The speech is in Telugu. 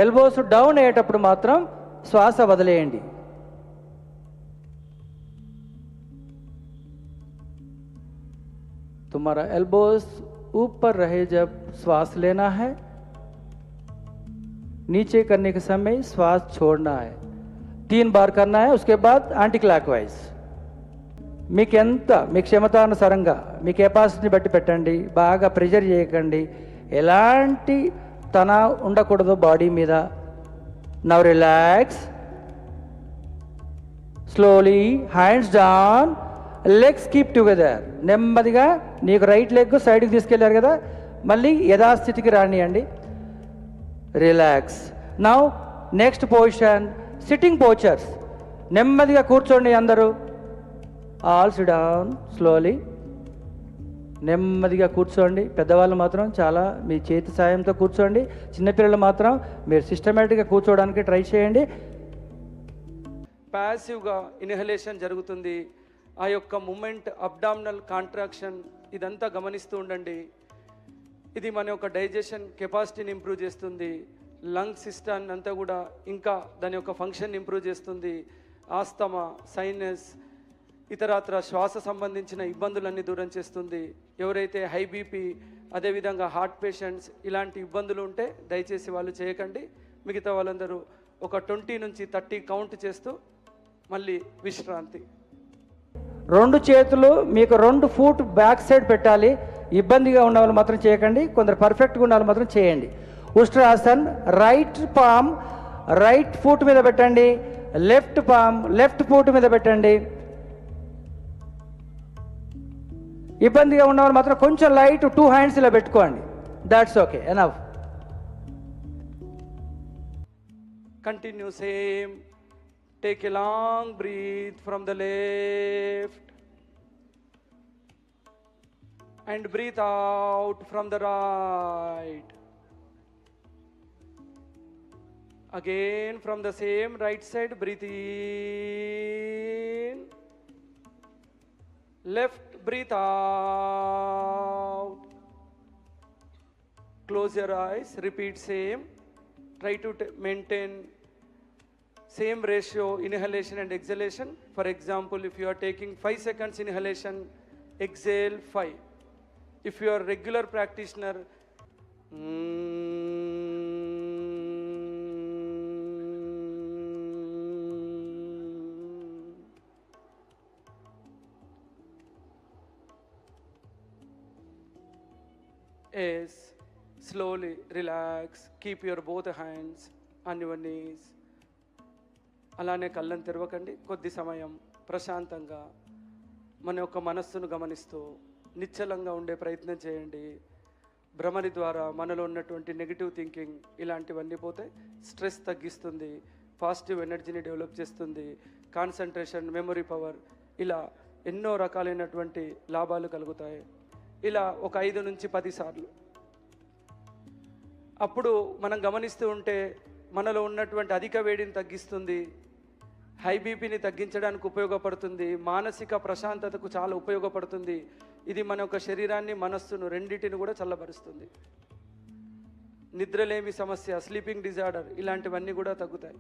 ఎల్బోస్ డౌన్ అయ్యేటప్పుడు మాత్రం శ్వాస వదిలేయండి. तुम्हारा एल्बोस ऊपर रहे जब श्वास लेना है, नीचे करने के समय श्वास छोड़ना है. 3 बार करना है. उसके बाद యాంటీ క్లాక్వైజ్. మీకు ఎంత మీ క్షమతానుసారంగా మీ కెపాసిటీని బట్టి పెట్టండి. బాగా ప్రెషర్ చేయకండి. ఎలాంటి తన ఉండకూడదు బాడీ మీద. Now relax slowly, hands down, legs keep together. నెమ్మదిగా నీకు రైట్ లెగ్ సైడ్కి తీసుకెళ్ళారు కదా, మళ్ళీ యథాస్థితికి రానియండి. Relax. Now next position sitting postures. నెమ్మదిగా కూర్చోండి అందరూ. All sit down slowly. నెమ్మదిగా కూర్చోండి. పెద్దవాళ్ళు మాత్రం చాలా మీ చేతి సాయంతో కూర్చోండి. చిన్నపిల్లలు మాత్రం మీరు సిస్టమేటిక్గా కూర్చోవడానికి ట్రై చేయండి. ప్యాసివ్గా ఇన్హలేషన్ జరుగుతుంది. ఆ యొక్క మూమెంట్, అబ్డామినల్ కాంట్రాక్షన్ ఇదంతా గమనిస్తూ ఉండండి. ఇది మన యొక్క డైజెషన్ కెపాసిటీని ఇంప్రూవ్ చేస్తుంది. లంగ్ సిస్టమ్ అంతా కూడా ఇంకా దాని యొక్క ఫంక్షన్ ఇంప్రూవ్ చేస్తుంది. ఆస్తమా, సైనస్, ఇతరత్ర శ్వాస సంబంధించిన ఇబ్బందులన్నీ దూరం చేస్తుంది. ఎవరైతే హై బీపీ, అదేవిధంగా హార్ట్ పేషెంట్స్ ఇలాంటి ఇబ్బందులు ఉంటే దయచేసి వాళ్ళు చేయకండి. మిగతా వాళ్ళందరూ ఒక 20 నుంచి 30 కౌంట్ చేస్తూ మళ్ళీ విశ్రాంతి. 2 చేతులు మీకు 2 ఫూట్ బ్యాక్ సైడ్ పెట్టాలి. ఇబ్బందిగా ఉన్న వాళ్ళు మాత్రం చేయకండి. కొందరు పర్ఫెక్ట్గా ఉన్న వాళ్ళు మాత్రం చేయండి. ఉష్ట్రాసన్. రైట్ పామ్ రైట్ ఫూట్ మీద పెట్టండి. లెఫ్ట్ పామ్ లెఫ్ట్ ఫూట్ మీద పెట్టండి. ఇబ్బందిగా ఉన్న వాళ్ళు మాత్రం కొంచెం లైట్ 2 హ్యాండ్స్ ఇలా పెట్టుకోండి. That's okay, enough. Continue same. Take a long breath from the left and breathe out from the right. Again from the same right side, breathe in. Left, breathe out. Close your eyes, repeat same. Try to maintain same ratio inhalation and exhalation. For example, if you are taking 5 seconds inhalation, exhale 5. If you are regular practitioner, yes, slowly relax. Keep your both hands on your knees. అలానే కళ్ళను తెరవకండి. కొద్ది సమయం ప్రశాంతంగా మన యొక్క మనస్సును గమనిస్తూ నిశ్చలంగా ఉండే ప్రయత్నం చేయండి. భ్రమరి ద్వారా మనలో ఉన్నటువంటి నెగిటివ్ థింకింగ్ ఇలాంటివన్నీ పోతే స్ట్రెస్ తగ్గిస్తుంది, పాజిటివ్ ఎనర్జీని డెవలప్ చేస్తుంది, కాన్సన్ట్రేషన్, మెమొరీ పవర్, ఇలా ఎన్నో రకాలైనటువంటి లాభాలు కలుగుతాయి. ఇలా ఒక 5 నుంచి 10 సార్లు. అప్పుడు మనం గమనిస్తూ ఉంటే మనలో ఉన్నటువంటి అధిక వేడిని తగ్గిస్తుంది, హై బీపీని తగ్గించడానికి ఉపయోగపడుతుంది, మానసిక ప్రశాంతతకు చాలా ఉపయోగపడుతుంది. ఇది మన యొక్క శరీరాన్ని, మనస్సును రెండింటిని కూడా చల్లబరుస్తుంది. నిద్రలేమి సమస్య, స్లీపింగ్ డిజార్డర్ ఇలాంటివన్నీ కూడా తగ్గుతాయి.